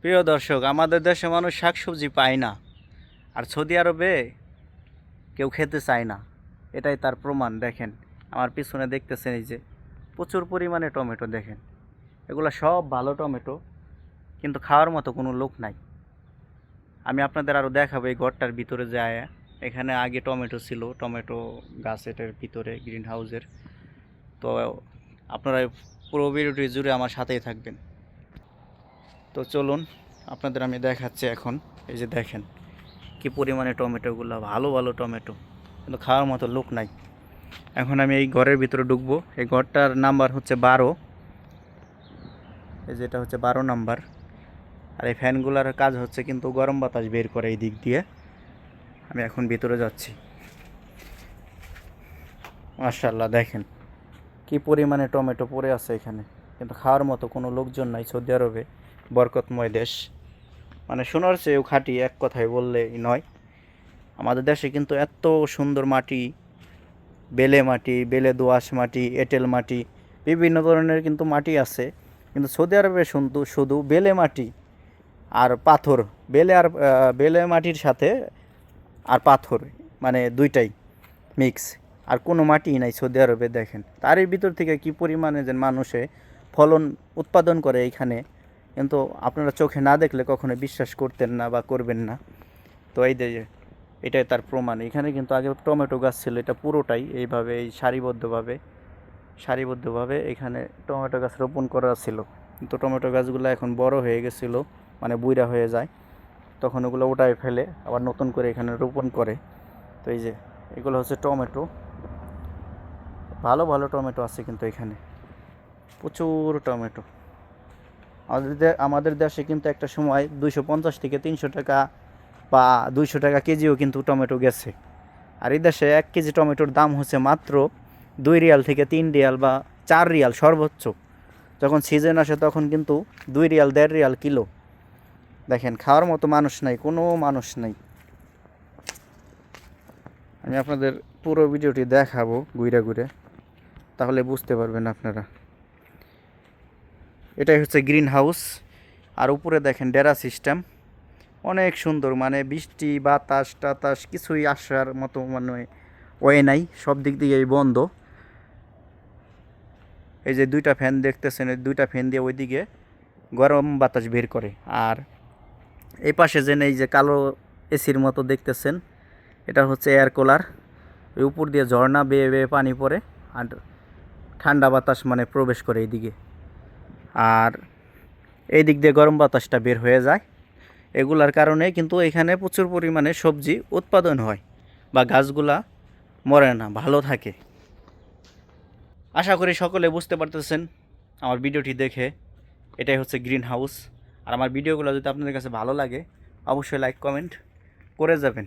প্রিয় দর্শক, আমাদের দেশে মানুষ শাকসবজি পায় না, আর সৌদি আরবে কেউ খেতে চায় না। এটাই তার প্রমাণ। দেখেন আমার পিছনে দেখতেছেন, এই যে প্রচুর পরিমাণে টমেটো। দেখেন এগুলো সব ভালো টমেটো, কিন্তু খাওয়ার মতো কোনো লোক নাই। আমি আপনাদের আরও দেখাবো এই ঘরটার ভিতরে যায়। এখানে আগে টমেটো ছিল, টমেটো গাছ এটার ভিতরে গ্রিন হাউসের। তো আপনারা পুরো ভিডিওটি জুড়ে আমার সাথেই থাকবেন। তো চলুন আপনাদের আমি দেখাচ্ছি এখন। এই যে দেখেন কি পরিমাণে টমেটোগুলো, ভালো ভালো টমেটো, কিন্তু খাওয়ার মতো লোক নাই। এখন আমি এই ঘরের ভিতরে ঢুকবো। এই ঘরটার নাম্বার হচ্ছে 12। এই যেটা হচ্ছে 12 নাম্বার। আর এই ফ্যানগুলোর কাজ হচ্ছে কিন্তু গরম বাতাস বের করে এই দিক দিয়ে। আমি এখন ভিতরে যাচ্ছি। মাশাআল্লাহ, দেখেন কি পরিমাণে টমেটো পড়ে আছে এখানে, কিন্তু খাওয়ার মতো কোনো লোকজন নাই। সৌদি আরবে বরকতময় দেশ, মানে শোনার চেয়েও খাঁটি, এক কথায় বললেই নয়। আমাদের দেশে কিন্তু এত সুন্দর মাটি, বেলে মাটি, বেলে দোআঁশ মাটি, এঁটেল মাটি, বিভিন্ন ধরনের কিন্তু মাটি আছে। কিন্তু সৌদি আরবে শুধু শুধু বেলে মাটি আর পাথর। বেলে মাটির সাথে আর পাথর, মানে দুইটাই মিক্স। আর কোনো মাটিই নাই সৌদি আরবে। দেখেন তারই ভিতর থেকে কি পরিমাণে যে মানুষে ফলন উৎপাদন করে এইখানে, কিন্তু আপনারা চোখে না দেখলে কখনো বিশ্বাস করতেন না বা করবেন না। তো এই যে এটাই তার প্রমাণ। এখানে কিন্তু আগে টমেটো গাছ ছিল, এটা পুরোটাই এইভাবে এই সারিবদ্ধভাবে এখানে টমেটো গাছ রোপণ করা ছিল। কিন্তু টমেটো গাছগুলো এখন বড় হয়ে গেছিলো, মানে বুইড়া হয়ে যায়। তখন ওগুলো উঠায় ফেলে আবার নতুন করে এখানে রোপণ করে। তো এই যে এগুলো হচ্ছে টমেটো, ভালো ভালো টমেটো আছে কিন্তু এখানে, প্রচুর টমেটো। আমাদের দেশে কিন্তু একটা সময় 250 থেকে 300 টাকা বা 200 টাকা কেজিও কিন্তু টমেটো গেছে। আর এই দেশে 1 কেজি টমেটোর দাম হচ্ছে মাত্র 2 রিয়াল থেকে 3 রিয়াল বা 4 রিয়াল সর্বোচ্চ। যখন সিজন আসে তখন কিন্তু 2 রিয়াল 1.5 রিয়াল কিলো। দেখেন খাওয়ার মতো মানুষ নাই, কোনো মানুষ নাই। আমি আপনাদের পুরো ভিডিওটি দেখাবো ঘুরে ঘুরে, তাহলে বুঝতে পারবেন আপনারা। এটাই হচ্ছে গ্রিন হাউস। আর উপরে দেখেন ডেরা সিস্টেম, অনেক সুন্দর। মানে বৃষ্টি বাতাস টাতাস কিছুই আসার মতো মানে ওয়ে নাই, সব দিক দিয়েই বন্ধ। এই যে 2টা ফ্যান দেখতেছেন, এই 2টা ফ্যান দিয়ে ওইদিকে গরম বাতাস বের করে। আর এই পাশে যে এই যে কালো এসির মতো দেখতেছেন, এটা হচ্ছে এয়ার কুলার। ওই উপর দিয়ে ঝর্ণা বেয়ে বেয়ে পানি পড়ে আর ঠান্ডা বাতাস মানে প্রবেশ করে এইদিকে। আর এই দিক দিয়ে গরম বাতাসটা বের হয়ে যায়। এগুলার কারণে কিন্তু এখানে প্রচুর পরিমাণে সবজি উৎপাদন হয়, বা গাছগুলা মরে না, ভালো থাকে। আশা করি সকলে বুঝতে পারতেছেন আমার ভিডিওটি দেখে। এটাই হচ্ছে গ্রিন হাউস। আর আমার ভিডিওগুলো যদি আপনাদের কাছে ভালো লাগে, অবশ্যই লাইক কমেন্ট করে যাবেন।